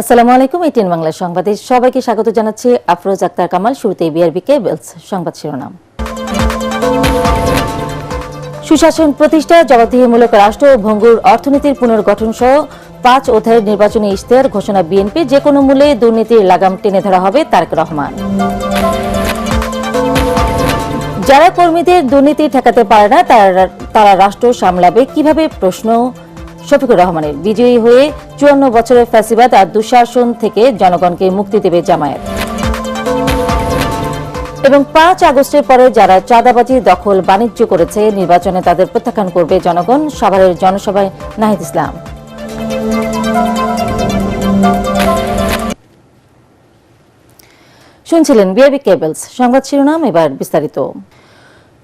আসসালামু আলাইকুম। এটিএন বাংলা সংবাদে সবাইকে স্বাগত জানাচ্ছি। আফরোজ আক্তার কামাল। শুরুতেই বিআরবি কেবলস সংবাদ শিরোনাম। সুশাসন প্রতিষ্ঠা, জবাবদিহিমূলক রাষ্ট্র ও ভঙ্গুর অর্থনীতির পুনর্গঠন সহ ৫ অধ্যায়ের নির্বাচনী ইশতেহার ঘোষণা বিএনপি। যে কোনো মূল্যে দুর্নীতির লাগাম টেনে ধরা হবে, তারেক রহমান। যারা কর্মীদের দুর্নীতি ঠেকাতে পারে না তারা রাষ্ট্র সামলাবে কিভাবে, প্রশ্ন শফিকুর রহমানের। বিজয়ী হয়ে ৫৪ বছরের ফ্যাসিবাদ আর দুঃশাসন থেকে জনগণকে মুক্তি দেবে জামায়াত। এবং ৫ আগস্টের পরে যারা চাঁদাবাজি, দখল, বাণিজ্য করেছে, নির্বাচনে তাদের প্রত্যাখ্যান করবে জনগণ। সাভারের জনসভায় নাহিদ ইসলাম। শুনছিলেন বিআরবি কেবলস সংবাদ শিরোনাম। এবার বিস্তারিত।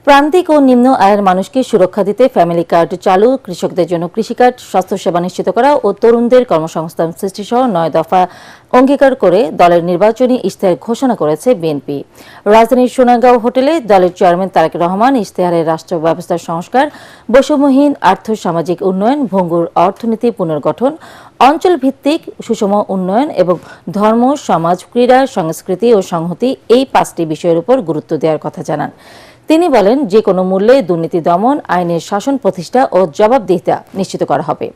প্রান্তিক ও নিম্ন আয়ের মানুষকে সুরক্ষা দিতে ফ্যামিলি কার্ড চালু, কৃষকদের জন্য কৃষি কার্ড, স্বাস্থ্যসেবা নিশ্চিত করা ও তরুণদের কর্মসংস্থান সৃষ্টি সহ ৯ দফা অঙ্গীকার করে দলের নির্বাচনী ইশতেহার ঘোষণা করেছে বিএনপি। রাজধানীর সোনারগাঁও হোটেলে দলের চেয়ারম্যান তারেক রহমান ইশতেহারে রাষ্ট্র ব্যবস্থার সংস্কার, বৈষম্যহীন আর্থ-সামাজিক উন্নয়ন, ভঙ্গুর অর্থনীতি পুনর্গঠন, অঞ্চল ভিত্তিক সুষম উন্নয়ন এবং ধর্ম, সমাজ, ক্রীড়া, সংস্কৃতি ও সংহতি, এই ৫টি বিষয়ের উপর গুরুত্ব দেওয়ার কথা জানান তিনি। বলেন, যে কোনো মূল্যে দুর্নীতি দমন, আইনের শাসন প্রতিষ্ঠা ও জবাবদিহিতা নিশ্চিত করা হবে।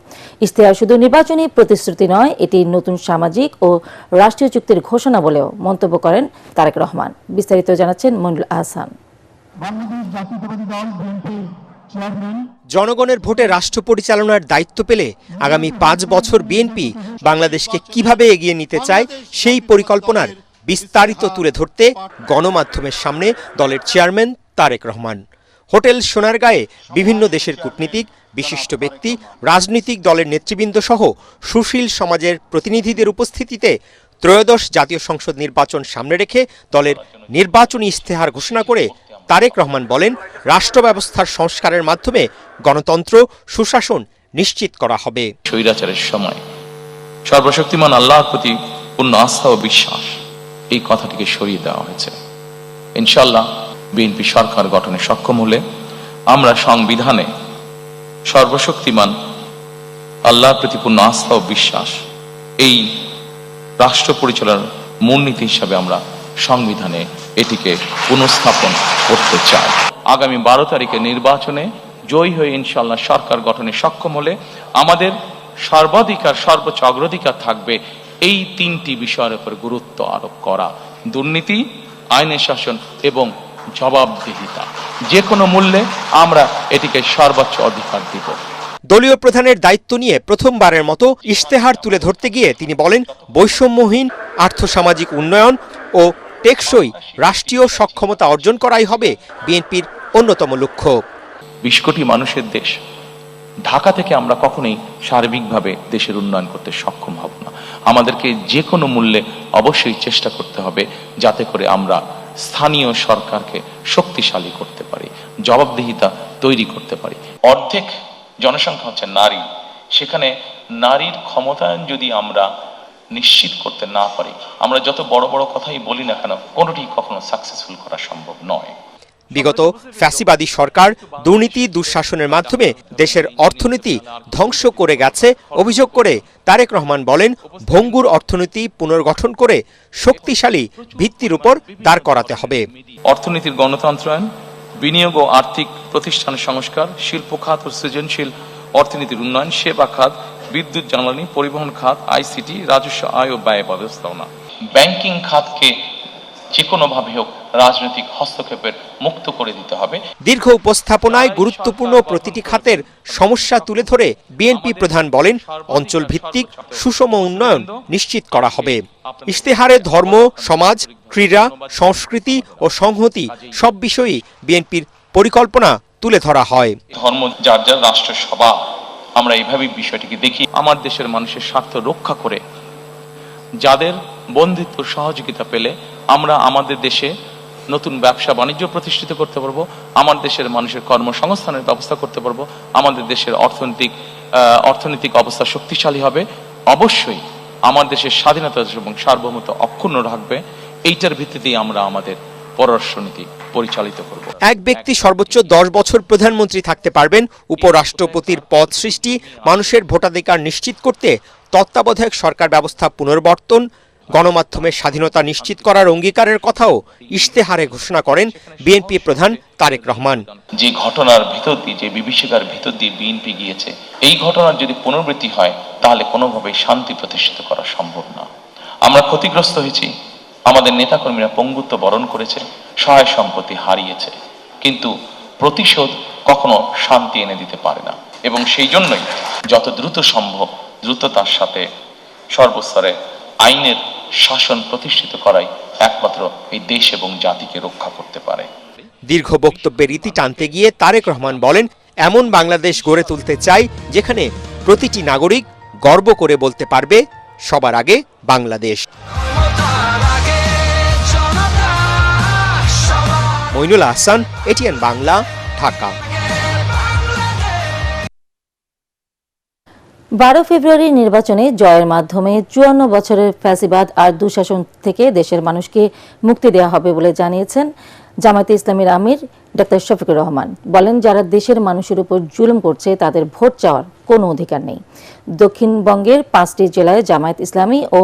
ইশতেহার শুধু নির্বাচনী প্রতিশ্রুতি নয়, এটি নতুন সামাজিক ও রাষ্ট্রীয় চুক্তির ঘোষণা বলেও মন্তব্য করেন তারেক রহমান। বিস্তারিত জানাচ্ছেন মনিরুল আহসান। জনগণের ভোটে রাষ্ট্র পরিচালনার দায়িত্ব পেলে আগামী ৫ বছর বিএনপি বাংলাদেশকে কিভাবে এগিয়ে নিতে চায় সেই পরিকল্পনার বিস্তারিত তুলে ধরতে গণমাধ্যমের সামনে দলের চেয়ারম্যান তারেক রহমান। হোটেল সোনারগাঁয়ে বিভিন্ন দেশের কূটনীতিক, বিশিষ্ট ব্যক্তি, রাজনৈতিক দলের নেতৃবৃন্দ সহ সুশীল সমাজের প্রতিনিধিদের উপস্থিতিতে ত্রয়োদশ জাতীয় সংসদ নির্বাচন সামনে রেখে দলের নির্বাচনী ইশতেহার ঘোষণা করে তারেক রহমান বলেন, রাষ্ট্র ব্যবস্থার সংস্কারের মাধ্যমে গণতন্ত্র, সুশাসন নিশ্চিত করা হবে। স্বৈরাচারের সময় সর্বশক্তিমান আল্লাহর প্রতি পূর্ণ আস্থা ও বিশ্বাস, এই কথাটিকে সরিয়ে দেওয়া হয়েছে। ইনশাআল্লাহ বিএনপি সরকার গঠনে সক্ষম হলে আমরা সংবিধানে সর্বশক্তিমান আল্লাহর প্রতি পূর্ণ আস্থা ও বিশ্বাস, এই রাষ্ট্র পরিচালনার মূলনীতি হিসাবে আমরা সংবিধানে এটিকে পুনঃস্থাপন করতে চাই। আগামী ১২ তারিখে নির্বাচনে জয়ী হয়ে ইনশাআল্লাহ সরকার গঠনে সক্ষম হলে আমাদের সর্বাধিকার, সর্বোচ্চ অগ্রাধিকার থাকবে এই ৩টি বিষয়ের উপর গুরুত্ব আরোপ করা: দুর্নীতি, আইনের শাসন এবং জবাবদিহিতা। যে কোনো মূল্যে আমরা এটিকে সর্বোচ্চ অধিকার দিব। দলীয় প্রধানের দায়িত্ব নিয়ে প্রথমবারের মতো ইশতেহার তুলে ধরতে গিয়ে তিনি বলেন, বৈষম্যহীন আর্থসামাজিক উন্নয়ন ও টেকসই রাষ্ট্রীয় সক্ষমতা অর্জন করাই হবে বিএনপির অন্যতম লক্ষ্য। ২০ কোটি মানুষের দেশ ঢাকা থেকে আমরা কখনোই সার্বিকভাবে দেশের উন্নয়ন করতে সক্ষম হব না। আমাদেরকে যে কোনো মূল্যে অবশ্যই চেষ্টা করতে হবে যাতে করে আমরা স্থানীয় সরকারকে শক্তিশালী করতে পারি, জবাবদিহিতা তৈরি করতে পারি। অর্ধেক জনসংখ্যা হচ্ছে নারী, সেখানে নারীর ক্ষমতায়ন যদি আমরা নিশ্চিত করতে না পারি, আমরা যত বড় বড় কথাই বলি না কেন, কোনোটি কখনো সাকসেসফুল করা সম্ভব নয়। বিগত ফ্যাসিবাদী সরকার দুর্নীতি, দুঃশাসনের মাধ্যমে দেশের অর্থনীতি ধ্বংস করে গেছে অভিযোগ করে তারেক রহমান বলেন, ভঙ্গুর অর্থনীতি পুনর্গঠন করে শক্তিশালী ভিত্তির উপর দাঁড় করাতে হবে। অর্থনীতির গণতন্ত্রায়ন, বিনিয়োগ ও আর্থিক প্রতিষ্ঠান সংস্কার, শিল্প খাত ও সৃজনশীল অর্থনীতির উন্নয়ন, সেবা খাত, বিদ্যুৎ জ্বালানি, পরিবহন খাত, আইসিটি, রাজস্ব আয় ও ব্যয় ব্যবস্থাপনা, ব্যাংকিং খাতকে যে কোনোভাবে হোক রাজনৈতিক হস্তক্ষেপের মুক্ত করে দিতে হবে। দীর্ঘ উপস্থাপনায় গুরুত্বপূর্ণ প্রতিটি খাতের সমস্যা তুলে ধরে বিএনপি প্রধান বলেন, অঞ্চল ভিত্তিক সুষম উন্নয়ন নিশ্চিত করা হবে। ইশতেহারে ধর্ম, সমাজ, ক্রীড়া, সংস্কৃতি ও সংহতি সব বিষয়ই বিএনপির পরিকল্পনা তুলে ধরা হয়। ধর্ম যার যার রাষ্ট্র সভা, আমরা এইভাবেই বিষয়টিকে দেখি। আমার দেশের মানুষের স্বার্থ রক্ষা করে যাদের বন্ধুত্ব সহযোগিতা পেলে আমরা আমাদের দেশে নতুন ব্যবসা বাণিজ্য প্রতিষ্ঠিত করতে পারবো, আমার দেশের মানুষের কর্মসংস্থানের ব্যবস্থা করতে পারবো, আমাদের দেশের অর্থনৈতিক অবস্থা শক্তিশালী হবে। অবশ্যই আমার দেশের স্বাধীনতা এবং সার্বভৌমত্ব অক্ষুণ্ণ রাখবে। এইটার ভিত্তিতেই আমরা আমাদের পররাষ্ট্রনীতি পরিচালিত করব। এক ব্যক্তি সর্বোচ্চ 10 বছর প্রধানমন্ত্রী থাকতে পারবেন। উপরাষ্ট্রপতির পদ সৃষ্টি, মানুষের ভোটাধিকার নিশ্চিত করতে তত্ত্বাবধায়ক সরকার ব্যবস্থা পুনর্বর্তন, গণমাধ্যমের স্বাধীনতা নিশ্চিত করার অঙ্গীকারের কথাও ইশতেহারে ঘোষণা করেন বিএনপি প্রধান তারেক রহমান। যে ঘটনার ভিতর দিয়ে, যে বিভীষিকার ভিতর দিয়ে বিএনপি গিয়েছে, এই ঘটনার যদি পুনরাবৃত্তি হয় তাহলে কোনোভাবেই শান্তি প্রতিষ্ঠিত করা সম্ভব না। আমরা ক্ষতিগ্রস্ত হয়েছি, আমাদের নেতাকর্মীরা পঙ্গুত্ব বরণ করেছে, সহায় সম্পত্তি হারিয়েছে, কিন্তু প্রতিশোধ কখনো শান্তি এনে দিতে পারে না। এবং সেই জন্যই যত দ্রুত সম্ভব দ্রুততার সাথে সর্বস্তরে আইনের শাসন প্রতিষ্ঠিত করাই একমাত্র এই দেশ এবং জাতিকে রক্ষা করতে পারে। দীর্ঘ বক্তব্যের রীতি টানতে গিয়ে তারেক রহমান বলেন, এমন বাংলাদেশ গড়ে তুলতে চাই যেখানে প্রতিটি নাগরিক গর্ব করে বলতে পারবে সবার আগে বাংলাদেশ। মইনুল আহসান, এটিএন বাংলা, ঢাকা। 12 ফেব্রুয়ারি নির্বাচনে জয়ের মাধ্যমে 54 বছরের ফ্যাসিবাদ আর দুঃশাসন থেকে দেশের মানুষকে মুক্তি দেওয়া হবে বলে জানিয়েছেন জামায়াতে ইসলামীর আমির ডাক্তার শফিকুর রহমান। বলেন, যারা দেশের মানুষের উপর জুলুম করছে তাদের ভোট চাওয়ার কোনো অধিকার নেই। দক্ষিণবঙ্গের 5টি জেলায় জামায়াত ইসলামী ও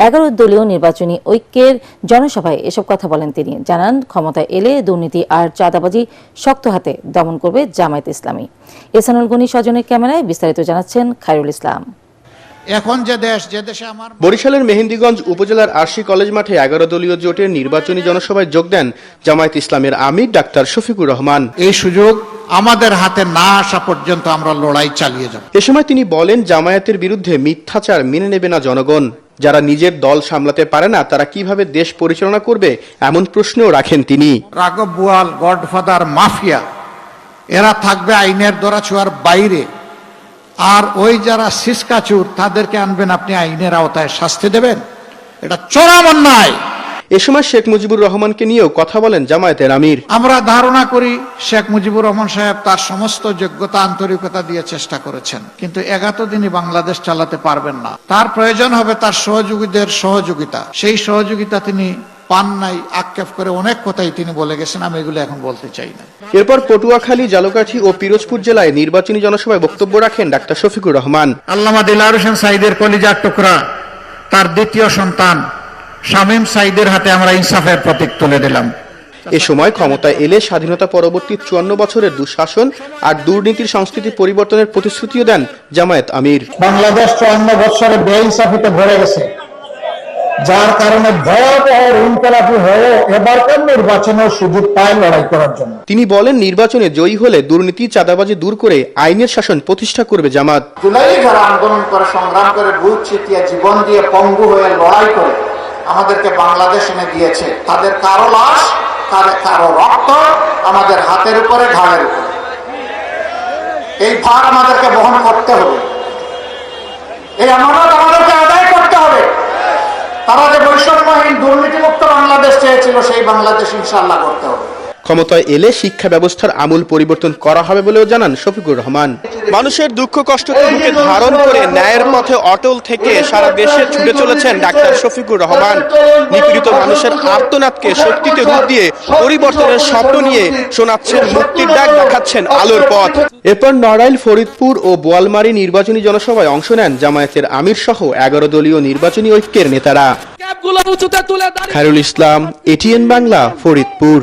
11 দলীয় নির্বাচনী ঐক্যের জনসভায় এসব কথা বলেন তিনি। জানান, ক্ষমতায় এলে দুর্নীতি আর চাঁদাবাজি শক্ত হাতে দমন করবে জামায়াত ইসলামী। এহসানুল গনি স্বজনের ক্যামেরায় বিস্তারিত জানাচ্ছেন খায়রুল ইসলাম। এখন যে দেশে আমার বরিশালের মেহেন্দিগঞ্জ উপজেলার আরশি কলেজ মাঠে 11 দলীয় জোটের নির্বাচনী জনসভায় যোগ দেন জামায়াত ইসলামের আমির ডাক্তার শফিকুর রহমান। এই সুযোগ আমাদের হাতে না আসা পর্যন্ত আমরা লড়াই চালিয়ে যাব। এ সময় তিনি বলেন, জামায়াতের বিরুদ্ধে মিথ্যাচার মেনে নেবে না জনগণ। যারা নিজের দল সামলাতে পারে না তারা কিভাবে দেশ পরিচালনা করবে এমন প্রশ্নও রাখেন তিনি। রাঘব বুয়াল, গডফাদার, মাফিয়া এরা থাকবে আইনের দরাছোঁয়ার বাইরে, আর ওই যারা সিসকাচুর তাদেরকে আনবেন আপনি আইনের আওতায় শাস্তি দেবেন, এটা চরম অন্যায়। এ সময় শেখ মুজিবুর রহমানকে নিয়েও কথা বলেন জামায়াতের আমির। আমরা ধারণা করি শেখ মুজিবুর রহমান সাহেব তার সমস্ত যোগ্যতা আন্তরিকতা দিয়ে চেষ্টা করেছেন, কিন্তু 11 দিনই বাংলাদেশ চালাতে পারবেন না। তার প্রয়োজন হবে তার সহযোগীদের সহযোগিতা। সেই সহযোগিতা তিনি পান নাই। আক্ষেপ করে অনেক কথাই তিনি বলে গেছেন, আমি এগুলো এখন বলতে চাই না। এরপর পটুয়াখালী, ঝালকাঠি ও পিরোজপুর জেলায় নির্বাচনী জনসভায় বক্তব্য রাখেন ডাক্তার শফিকুর রহমান। আল্লামা দিলদার হোসেন সাঈদের কলিজার টুকরা তার দ্বিতীয় সন্তান শামীম সাঈদের হাতে আমরা ইনসাফের প্রতীক তুলে দিলাম। এ সময় ক্ষমতায় এলে স্বাধীনতা পরবর্তী 54 বছরের দুঃশাসন আর দুর্নীতির সংস্কৃতি পরিবর্তনের প্রতিশ্রুতিও দেন জামায়াত আমির। বাংলাদেশ 54 বছরে বেইনসাফিতে ভরে গেছে, যার কারণে ভয়াবহ ইনকিলাবি হয়ে এবারকার নির্বাচনের সুযোগ পায় লড়াই করার জন্য। তিনি বলেন, নির্বাচনে জয়ী হলে দুর্নীতি চাঁদাবাজি দূর করে আইনের শাসন প্রতিষ্ঠা করবে জামাত। জুলাই যারা আন্দোলন করে, সংগ্রাম করে, বুক চিতিয়ে, জীবন দিয়ে, পঙ্গু হয়ে লড়াই করে আমাদেরকে বাংলাদেশ এনে দিয়েছে, তাদের কারো লাশ, কারো রক্ত আমাদের হাতের উপরে, ঘাড়ের উপরে। এই ভার আমাদেরকে বহন করতে হবে, এই আমানত আমাদেরকে আদায় করতে হবে। তারা যে বৈষম্যহীন দুর্নীতিমুক্ত বাংলাদেশ চেয়েছিল, সেই বাংলাদেশ ইনশাআল্লাহ করতে হবে। ক্ষমতায় এলে শিক্ষা ব্যবস্থার আমূল পরিবর্তন করা হবে বলেও জানান শফিকুর রহমান। মানুষের দুঃখ কষ্টকে বুকে ধারণ করে ন্যায়ের পথে অটল থেকে সারা দেশে ছুটে চলেছেন ডাক্তার শফিকুর রহমান। নিপীড়িত মানুষের আর্তনাদকে শক্তিতে রূপ দিয়ে পরিবর্তনের স্বপ্ন নিয়ে শোনাচ্ছেন মুক্তির ডাক, দেখাচ্ছেন আলোর পথ। এরপর নড়াইল, ফরিদপুর ও বোয়ালমারী নির্বাচনী জনসভায় অংশ নেন জামায়াতের আমির সহ 11 দলীয় নির্বাচনী ঐক্যের নেতারা। খায়রুল ইসলাম, এটিএন বাংলা, ফরিদপুর।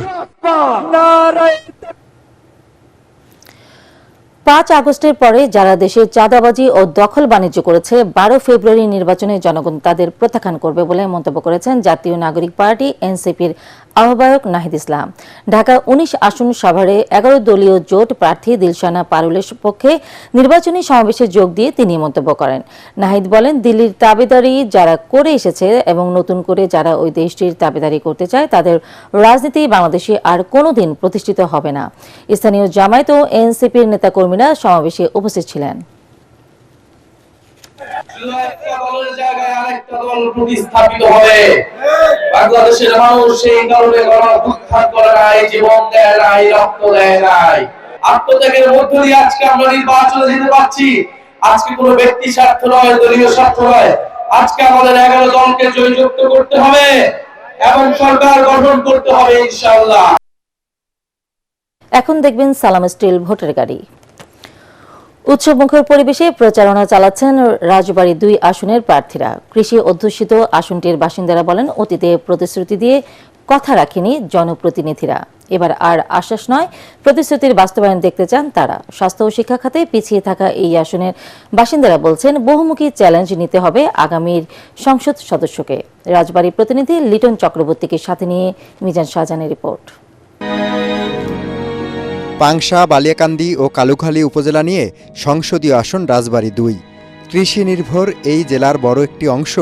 5 আগস্টের পরে যারা দেশে চাঁদাবাজি ও দখল বাণিজ্য করেছে, 12 ফেব্রুয়ারি নির্বাচনে জনগণ তাদের প্রত্যাখ্যান করবে বলে মন্তব্য করেছেন জাতীয় নাগরিক পার্টি এনসিপির আহ্বায়ক নাহিদ ইসলাম। ঢাকা 19 আসন সাভারে 11 দলীয় জোট প্রার্থী দিলশানা পারুলের পক্ষে নির্বাচনী সমাবেশে যোগ দিয়ে তিনি মন্তব্য করেন। নাহিদ বলেন, দিল্লির তাবেদারি যারা করে এসেছে এবং নতুন করে যারা ওই দেশটির তাবেদারি করতে চায় তাদের রাজনীতি বাংলাদেশে আর কোনোদিন প্রতিষ্ঠিত হবে না। স্থানীয় জামায়াত ও এনসিপির নেতাকর্মীরা সমাবেশে উপস্থিত ছিলেন। বাংলাদেশের মানুষ সেই কারণে গণঅভ্যুত্থান করে নাই, জীবন দেয় নাই, রক্ত দেয় নাই। আত্মত্যাগের মধ্য দিয়ে আজকে আমরা নির্বাচনে যেতে পারছি। আজকে কোনো ব্যক্তি স্বার্থ নয়, দলীয় স্বার্থ নয়। আজকে আমাদের 11 দলকে জয়যুক্ত করতে হবে এবং সরকার গঠন করতে হবে ইনশাআল্লাহ। এখন দেখবেন সালাম স্টিল ভোটের গাড়ি। উৎসবমুখর পরিবেশে প্রচারণা চালাচ্ছেন রাজবাড়ী ২ আসনের প্রার্থীরা। কৃষি অধ্যুষিত আসনটির বাসিন্দারা বলেন, অতীতে প্রতিশ্রুতি দিয়ে কথা রাখেনি জনপ্রতিনিধিরা। এবার আর আশ্বাস নয়, প্রতিশ্রুতির বাস্তবায়ন দেখতে চান তারা। স্বাস্থ্য ও শিক্ষা খাতে পিছিয়ে থাকা এই আসনের বাসিন্দারা বলছেন, বহুমুখী চ্যালেঞ্জ নিতে হবে আগামীর সংসদ সদস্যকে। রাজবাড়ী প্রতিনিধি লিটন চক্রবর্তীকে সাথে নিয়ে মিজান শাহজাহানের রিপোর্ট। পাংশা, বালিয়াকান্দি ও কালুখালী উপজেলা নিয়ে সংসদীয় আসন রাজবাড়ী ২। কৃষি নির্ভর এই জেলার বড় একটি অংশ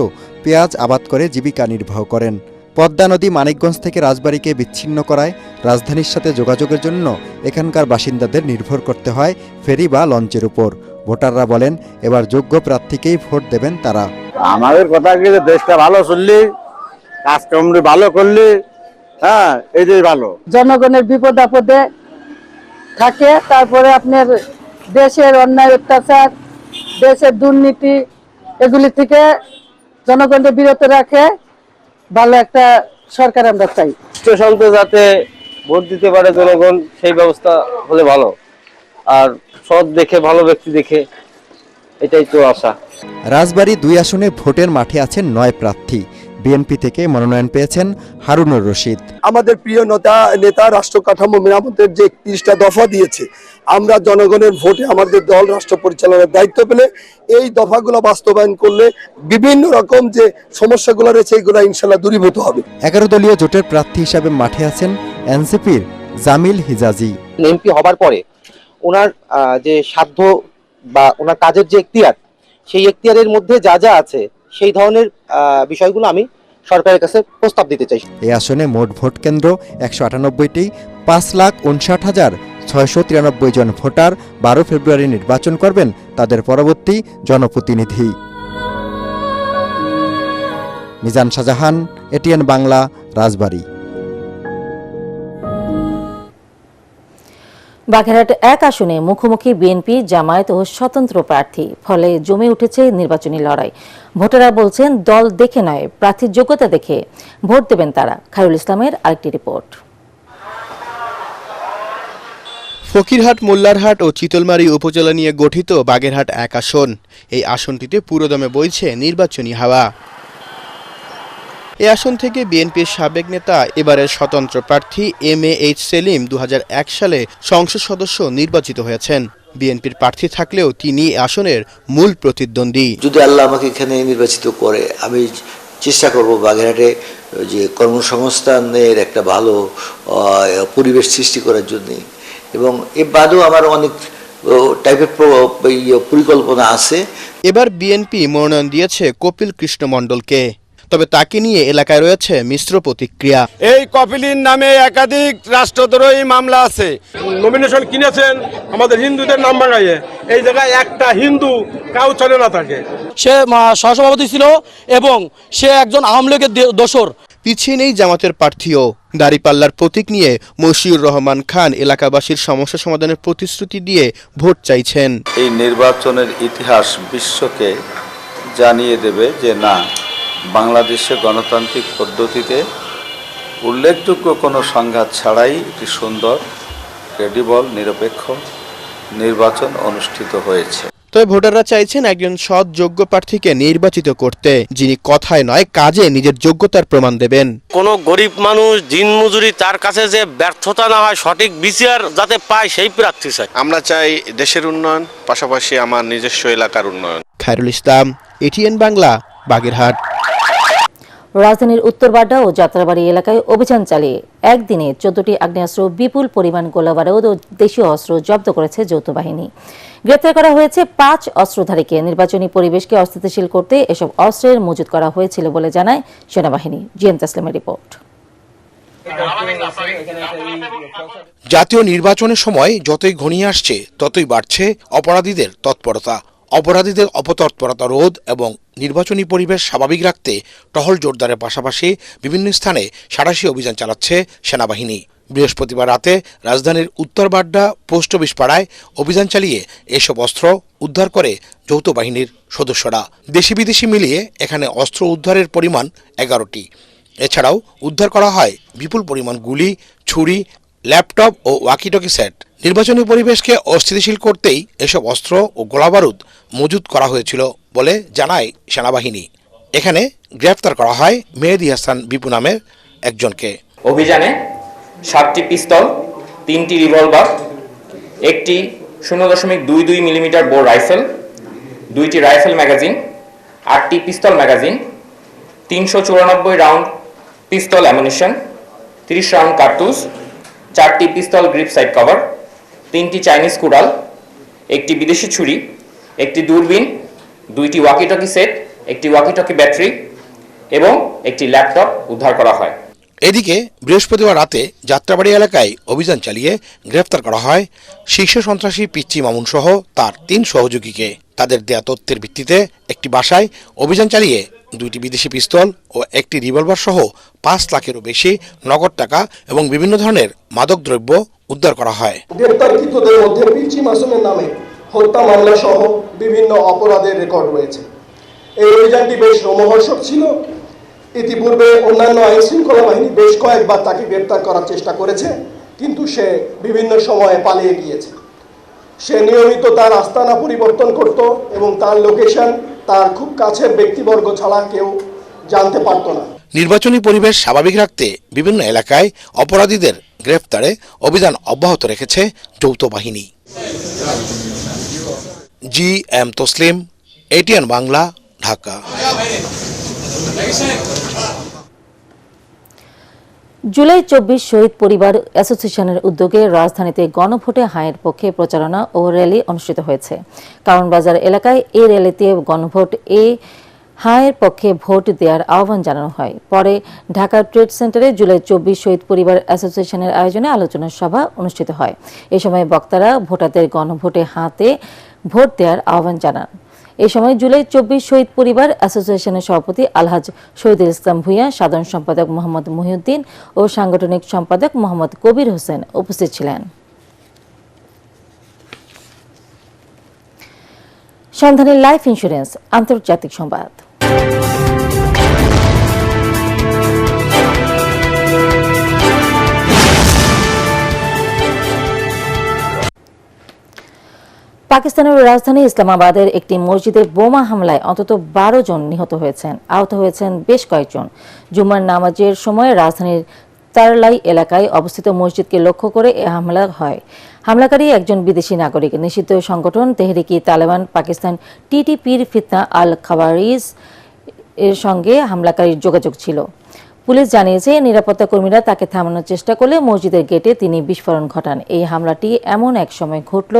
পেঁয়াজ আবাদ করে জীবিকা নির্বাহ করেন। পদ্মা নদী মানিকগঞ্জ থেকে রাজবাড়ীকে বিচ্ছিন্ন করায় রাজধানীর সাথে যোগাযোগের জন্য এখানকার বাসিন্দাদের নির্ভর করতে হয় ফেরি বা লঞ্চের উপর। ভোটাররা বলেন, এবার যোগ্য প্রার্থীকেই ভোট দেবেন তারা। আমাদের কথা কি, দেশটা ভালো চললে, কাজকর্ম ভালো করলে, হ্যাঁ, এই যে ভালো। জনগণের বিপদ আপদে থাকে, তারপরে আপনার দেশের অন্যায় অত্যাচার, দেশের দুর্নীতি, এগুলি থেকে জনগণকে বিরত রাখে ভালো একটা সরকার আমরা চাই। স্টেশনতে যাতে ভোট দিতে পারে জনগণ, সেই ব্যবস্থা হলে ভালো। আর সৎ দেখে, ভালো ব্যক্তি দেখে, এটাই তো আশা। রাজবাড়ী ২ আসনে ভোটের মাঠে আছেন ৯ প্রার্থী। বিএনপি থেকে মনোনয়ন পেয়েছেন হারুনুর রশিদ। আমাদের প্রিয় নেতা রাষ্ট্র কাঠামো মেরামতের যে ৩১টা দফা দিয়েছে, আমরা জনগণের ভোটে আমাদের দল রাষ্ট্র পরিচালনার দায়িত্ব পেলে এই দফাগুলো বাস্তবায়ন করলে বিভিন্ন রকম যে সমস্যাগুলো রয়েছে এগুলো ইনশাল্লাহ দূরীভূত হবে। ১১ দলীয় জোটের প্রার্থী হিসাবে মাঠে আছেন এনসিপির জামিল হিজাজি। এমপি হবার পরে ওনার যে সাধ্য বা ওনার কাজের যে এখতিয়ার, সেই এখতিয়ারের মধ্যে যা যা আছে সেই ধরনের বিষয়গুলো আমি সরকারের কাছে প্রস্তাব দিতে চাই। এই আসনে মোট ভোট কেন্দ্র ১৯৮টি। ৫,৫৯,৬৯৩ জন ভোটার ১২ ফেব্রুয়ারি নির্বাচন করবেন তাদের পরবর্তী জনপ্রতিনিধি। মিজান শাহজাহান, এটিএন বাংলা, রাজবাড়ী। বাগেরহাট ১ আসনে মুখোমুখি বিএনপি, জামায়াত ও স্বতন্ত্র প্রার্থী, ফলে জমে উঠেছে নির্বাচনী লড়াই। ভোটাররা বলছেন, দল দেখে নয়, প্রার্থীর যোগ্যতা দেখে ভোট দেবেন তারা। খায়রুল ইসলামের আরেকটি রিপোর্ট। ফকিরহাট, মোল্লারহাট ও চিতলমারী উপজেলা নিয়ে গঠিত বাগেরহাট ১ আসন। এই আসনটিতে পুরোদমে বইছে নির্বাচনী হাওয়া। এই আসন থেকে বিএনপির সাবেক নেতা, এবারের স্বতন্ত্র প্রার্থী MAH সেলিম ২০০১ সালে সংসদ সদস্য নির্বাচিত হয়েছেন। বিএনপির প্রার্থী থাকলেও তিনি আসনের মূল প্রতিদ্বন্দ্বী। যদি আল্লাহ আমাকে এখানে নির্বাচিত করে, আমি চেষ্টা করব বাগেরহাটে যে কর্মসংস্থানের একটা ভালো পরিবেশ সৃষ্টি করার জন্য, এবং এ বাদেও আমার অনেক টাইপের পরিকল্পনা আছে। এবার বিএনপি মনোনয়ন দিয়েছে কপিল কৃষ্ণ মণ্ডলকে, তবে তাকে নিয়ে এলাকায় রয়েছে মিশ্র প্রতিক্রিয়া। এই কপিলের নামে একাধিক রাষ্ট্রদ্রোহী মামলা আছে। নমিনেশন কিনেছেন আমাদের হিন্দুদের নাম ভাঙাইয়ে, এই জায়গায় একটা হিন্দু কাউচারে না থাকে। সে সহসভাপতি ছিল এবং সে একজন আওয়ামী লীগের দোসর। পিছিয়ে নেই জামাতের প্রার্থীও। দাঁড়িপাল্লার প্রতীক নিয়ে মশিউর রহমান খান এলাকাবাসীর সমস্যা সমাধানের প্রতিশ্রুতি দিয়ে ভোট চাইছেন। এই নির্বাচনের ইতিহাস বিশ্বকে জানিয়ে দেবে যে না, বাংলাদেশে গণতান্ত্রিক পদ্ধতিতে উল্লেখযোগ্য কোনো সংঘাত ছাড়াই একটি সুন্দর, ক্রেডিবল, নিরপেক্ষ নির্বাচন অনুষ্ঠিত হয়েছে। তবে ভোটাররা চাইছেন একজন সৎ যোগ্য প্রার্থীকে নির্বাচিত করতে, যিনি কথায় নয় কাজে নিজের যোগ্যতার প্রমাণ দেবেন। কোনো গরিব মানুষ দিনমজুরি, তার কাছে যে ব্যর্থতা না হয়, সঠিক বিচার যাতে পায়, সেই প্রার্থী চাই। আমরা চাই দেশের উন্নয়ন, পাশাপাশি আমার নিজস্ব এলাকার উন্নয়ন। খায়রুল ইসলাম, এটিএন বাংলা, বাগেরহাট। রাজধানীর উত্তরবাড্ডা ও যাত্রাবাড়ি এলাকায় অভিযান চালিয়ে একদিনে 14টি আগ্নেয়াস্ত্র, বিপুল পরিমাণ গোলাবারুদ ও দেশীয় অস্ত্র জব্দ করেছে যৌথ বাহিনী। গ্রেপ্তার করা হয়েছে ৫ অস্ত্রধারীকে। নির্বাচনী পরিবেশকে অস্থিতিশীল করতে এসব অস্ত্রের মজুত করা হয়েছিল বলে জানায় সেনাবাহিনী। জিএম তাসলিমের রিপোর্ট। জাতীয় নির্বাচনের সময় যতই ঘনিয়ে আসছে, ততই বাড়ছে অপরাধীদের তৎপরতা। অপরাধীদের অপতৎপরতা রোধ এবং নির্বাচনী পরিবেশ স্বাভাবিক রাখতে টহল জোরদারের পাশাপাশি বিভিন্ন স্থানে সাঁড়াশি অভিযান চালাচ্ছে সেনাবাহিনী। বৃহস্পতিবার রাতে রাজধানীর উত্তরবাড্ডা পোস্ট অফিস পাড়ায় অভিযান চালিয়ে এসব অস্ত্র উদ্ধার করে যৌথ বাহিনীর সদস্যরা। দেশি বিদেশি মিলিয়ে এখানে অস্ত্র উদ্ধারের পরিমাণ 11টি। এছাড়াও উদ্ধার করা হয় বিপুল পরিমাণ গুলি, ছুরি, ল্যাপটপ ও ওয়াকিটকি সেট। নির্বাচনী পরিবেশকে অস্থিতিশীল করতেই এসব অস্ত্র ও গোলাবারুদ মজুত করা হয়েছিল বলে জানায় সেনাবাহিনী। এখানে গ্রেফতার করা হয় মেহেদী হাসান বিপু নামের একজনকে। অভিযানে 7টি পিস্তল, 3টি রিভলভার, একটি 0.22 মিলিমিটার বোর রাইফেল, 2টি রাইফেল ম্যাগাজিন, 8টি পিস্তল ম্যাগাজিন, 394 রাউন্ড পিস্তল অ্যামুনিশন, 30 রাউন্ড কার্তুজ, 4টি পিস্তল গ্রিপ সাইড কভার, 3টি চাইনিজ কুড়াল, একটি বিদেশি ছুরি, একটি দূরবীন, 2টি ওয়াকিটকি সেট, একটি ওয়াকিটকি ব্যাটারি এবং একটি ল্যাপটপ উদ্ধার করা হয়। এদিকে বৃহস্পতিবার রাতে যাত্রাবাড়ি এলাকায় অভিযান চালিয়ে গ্রেফতার করা হয় শীর্ষ সন্ত্রাসী পিচ্চি মামুন সহ তার 3 সহযোগীকে। তাদের দেয়া তথ্যের ভিত্তিতে একটি বাসায় অভিযান চালিয়ে 2টি বিদেশি পিস্তল ও একটি রিভলভার সহ 5 লাখেরও বেশি নগদ টাকা এবং বিভিন্ন ধরনের মাদকদ্রব্য উদ্ধার করা হয়। গ্রেপ্তারকৃতদের মধ্যে পিচ্চি মাসুমের নামে হত্যা মামলা সহ বিভিন্ন অপরাধের রেকর্ড রয়েছে। এই অভিযানটি বেশ রোমহর্ষক ছিল। ইতিপূর্বে অন্যান্য আইন শৃঙ্খলা বাহিনী বেশ কয়েকবার তাকে গ্রেপ্তার করার চেষ্টা করেছে, কিন্তু সে বিভিন্ন সময়ে পালিয়ে গিয়েছে। সে নিয়মিত তার আস্তানা পরিবর্তন করত এবং তার লোকেশন তার খুব কাছের ব্যক্তিবর্গ ছাড়া কেউ জানতে পারত না। নির্বাচনী পরিবেশ স্বাভাবিক রাখতে বিভিন্ন এলাকায় অপরাধীদের গ্রেফতারে অভিযান অব্যাহত রেখেছে যৌথ বাহিনী। GM Taslim, ATN Bangla, Dhaka. জুলাই 24 শহীদ পরিবার অ্যাসোসিয়েশনের উদ্যোগে রাজধানীতে গণভোটে হাঁয়ের পক্ষে প্রচারণা ও র্যালি অনুষ্ঠিত হয়েছে। কারণ বাজার এলাকায় এই র্যালিতে গণভোট হাঁয়ের পক্ষে ভোট দেওয়ার আহ্বান জানানো হয়। পরে ঢাকা ট্রেড সেন্টারে জুলাই 24 শহীদ পরিবার অ্যাসোসিয়েশনের আয়োজনে আলোচনা সভা অনুষ্ঠিত হয়। এ সময় বক্তারা ভোটারদের গণভোটে হাতে ভোট দেওয়ার আহ্বান জানান। এই সময় জুলাই 24 শহীদ পরিবার অ্যাসোসিয়েশনের সভাপতি আলহাজ শহীদুল ইসলাম ভূঁইয়া, সাধারণ সম্পাদক মোহাম্মদ মহিউদ্দিন ও সাংগঠনিক সম্পাদক মোহাম্মদ কবির হোসেন উপস্থিত ছিলেন। সন্ধানী লাইফ ইন্স্যুরেন্স আন্তর্জাতিক সংবাদ। পাকিস্তানের রাজধানী ইসলামাবাদের একটি মসজিদে বোমা হামলায় অন্তত 12 জন নিহত হয়েছেন, আহত হয়েছেন বেশ কয়েকজন। জুমার নামাজের সময় রাজধানীর তারলাই এলাকায় অবস্থিত মসজিদকে লক্ষ্য করে এ হামলা হয়। হামলাকারী একজন বিদেশি নাগরিক। নিষিদ্ধ সংগঠন তেহরিকি তালেবান পাকিস্তান TTPর ফিতনা আল খাওয়ারিজ এর সঙ্গে হামলাকারীর যোগাযোগ ছিল। পুলিশ জানিয়েছে নিরাপত্তা কর্মীরা তাকে থামানোর চেষ্টা করলে মসজিদের গেটে তিনি বিস্ফোরণ ঘটান। এই হামলাটি এমন এক সময় ঘটল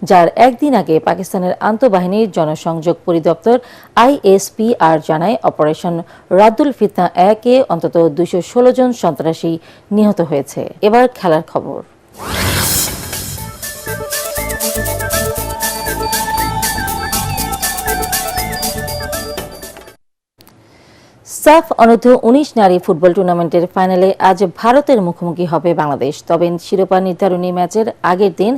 যার একদিন আগে পাকিস্তানের আন্তঃবাহিনীর জনসংযোগ পরিদপ্তর ISPR জানায় অপারেশন রাদ্দুল ফিতনা 1-এ অন্তত 216 জন সন্ত্রাসী নিহত হয়েছে। এবার খেলার খবর। সাফ অনূর্ধ্ব-19 নারী ফুটবল টুর্নামেন্টের ফাইনালে আজ ভারতের মুখোমুখি হবে বাংলাদেশ। তবে শিরোপা নির্ধারণী ম্যাচের আগের দিন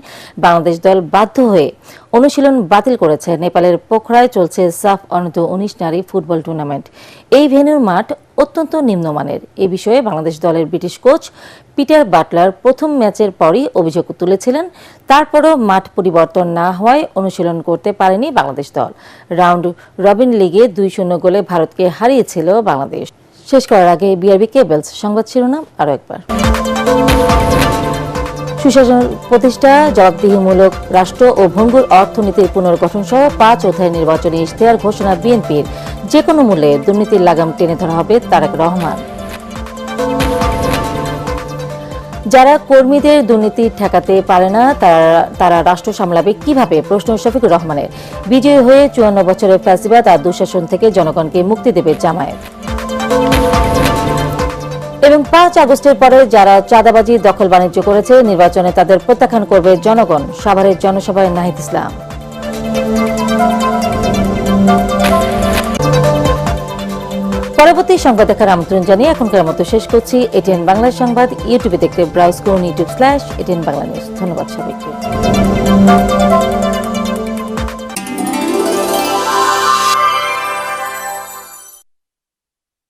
বাংলাদেশ দল বাধ্য হয়ে অনুশীলন বাতিল করেছে। নেপালের পোখরায় চলছে সাফ অনূর্ধ্ব-19 নারী ফুটবল টুর্নামেন্ট। এই ভেন্যুর মাঠ অত্যন্ত নিম্নমানের। এ বিষয়ে বাংলাদেশ দলের ব্রিটিশ কোচ পিটার বাটলার প্রথম ম্যাচের পরই অভিযোগ তুলেছিলেন। তারপরও মাঠ পরিবর্তন না হওয়ায় অনুশীলন করতে পারেনি বাংলাদেশ দল। রাউন্ড রবিন লিগে 2-0 গোলে ভারতকে হারিয়েছিল বাংলাদেশ। শেষ করার আগে বিআরবি কেবলস সংবাদ শিরোনাম আরও একবার। সুশাসন প্রতিষ্ঠা, জবাবদিহিমূলক রাষ্ট্র ও ভঙ্গুর অর্থনীতির পুনর্গঠন সহ 5 অধ্যায়ের নির্বাচনী ইশতেহার ঘোষণা বিএনপির। যে কোনো মূল্যে দুর্নীতির লাগাম টেনে ধরা হবে তারেক রহমান। যারা কর্মীদের দুর্নীতি ঠেকাতে পারে না তারা রাষ্ট্র সামলাবে কিভাবে, প্রশ্ন শফিকুর রহমানের। বিজয়ী হয়ে 54 বছরের ফ্যাসিবাদ আর দুঃশাসন থেকে জনগণকে মুক্তি দেবে জামায়াত। এবং 5 আগস্টের পরে যারা চাঁদাবাজি দখল বাণিজ্য করেছে নির্বাচনে তাদের প্রত্যাখ্যান করবে জনগণ। সাভারের জনসভায় নাহিদ ইসলাম। পরবর্তী সংবাদ দেখার আমন্ত্রণ জানিয়ে এখনকার মতো শেষ করছি। এটিএন বাংলা সংবাদ ইউটিউবে দেখতে ব্রাউজ করুন youtube/ATN বাংলা নিউজ। ধন্যবাদ সবাইকে।